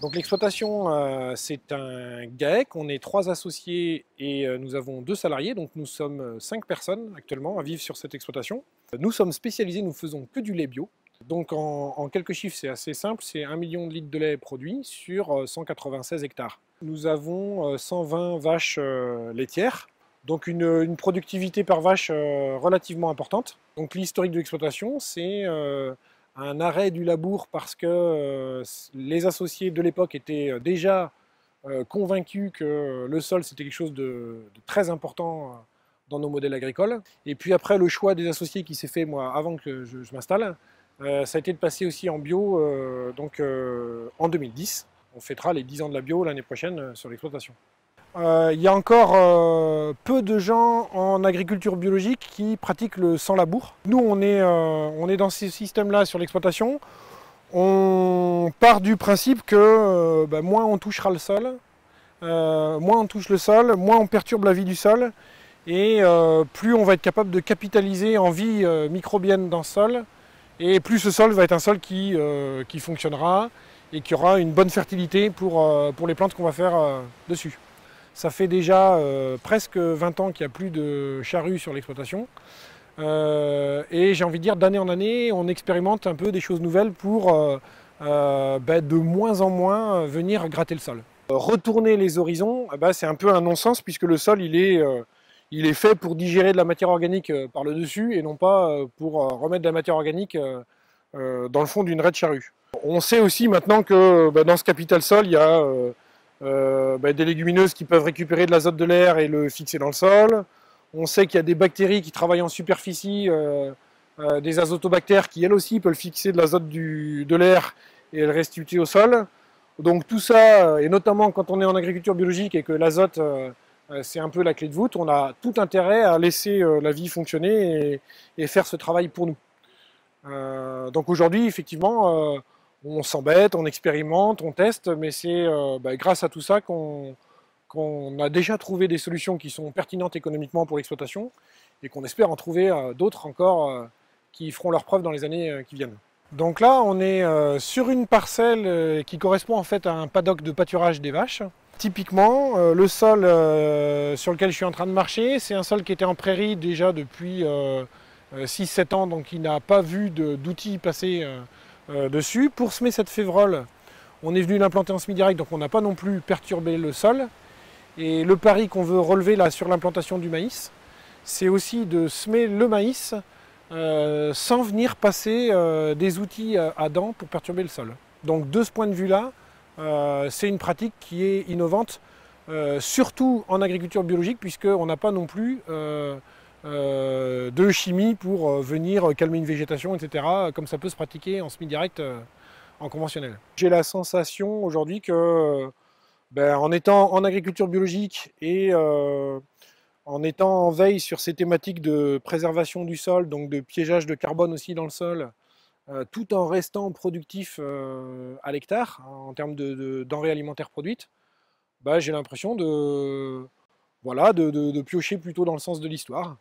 Donc l'exploitation, c'est un GAEC, on est 3 associés et nous avons 2 salariés, donc nous sommes 5 personnes actuellement à vivre sur cette exploitation. Nous sommes spécialisés, nous faisons que du lait bio. Donc en quelques chiffres, c'est assez simple, c'est 1 million de litres de lait produit sur 196 hectares. Nous avons 120 vaches laitières, donc une productivité par vache relativement importante. Donc l'historique de l'exploitation, c'est un arrêt du labour parce que les associés de l'époque étaient déjà convaincus que le sol c'était quelque chose de très important dans nos modèles agricoles. Et puis après le choix des associés qui s'est fait moi avant que je m'installe, ça a été de passer aussi en bio en 2010. On fêtera les 10 ans de la bio l'année prochaine sur l'exploitation. Il y a encore peu de gens en agriculture biologique qui pratiquent le sans labour. Nous, on est dans ce système-là sur l'exploitation. On part du principe que moins on touchera le sol, moins on touche le sol, moins on perturbe la vie du sol, et plus on va être capable de capitaliser en vie microbienne dans ce sol, et plus ce sol va être un sol qui fonctionnera et qui aura une bonne fertilité pour les plantes qu'on va faire dessus. Ça fait déjà presque 20 ans qu'il n'y a plus de charrues sur l'exploitation. Et j'ai envie de dire, d'année en année, on expérimente un peu des choses nouvelles pour de moins en moins venir gratter le sol. Retourner les horizons, c'est un peu un non-sens puisque le sol il est fait pour digérer de la matière organique par le dessus et non pas pour remettre de la matière organique dans le fond d'une raie de charrue. On sait aussi maintenant que dans ce capital sol, il y a des légumineuses qui peuvent récupérer de l'azote de l'air et le fixer dans le sol. On sait qu'il y a des bactéries qui travaillent en superficie, des azotobactères qui elles aussi peuvent fixer de l'azote de l'air et le restituer au sol. Donc tout ça, et notamment quand on est en agriculture biologique et que l'azote c'est un peu la clé de voûte, on a tout intérêt à laisser la vie fonctionner et faire ce travail pour nous. Donc aujourd'hui, effectivement, on s'embête, on expérimente, on teste, mais c'est grâce à tout ça qu'on a déjà trouvé des solutions qui sont pertinentes économiquement pour l'exploitation et qu'on espère en trouver d'autres encore qui feront leurs preuves dans les années qui viennent. Donc là, on est sur une parcelle qui correspond en fait à un paddock de pâturage des vaches. Typiquement, le sol sur lequel je suis en train de marcher, c'est un sol qui était en prairie déjà depuis 6-7 ans, donc il n'a pas vu d'outils passer dessus. Pour semer cette févrole, on est venu l'implanter en semi-direct, donc on n'a pas non plus perturbé le sol. Et le pari qu'on veut relever là sur l'implantation du maïs, c'est aussi de semer le maïs sans venir passer des outils à dents pour perturber le sol. Donc de ce point de vue-là, c'est une pratique qui est innovante, surtout en agriculture biologique, puisqu'on n'a pas non plus de chimie pour venir calmer une végétation, etc., comme ça peut se pratiquer en semi-direct en conventionnel. J'ai la sensation aujourd'hui que, en étant en agriculture biologique et en étant en veille sur ces thématiques de préservation du sol, donc de piégeage de carbone aussi dans le sol, tout en restant productif à l'hectare, en termes de denrées alimentaires produites, j'ai l'impression de piocher plutôt dans le sens de l'histoire.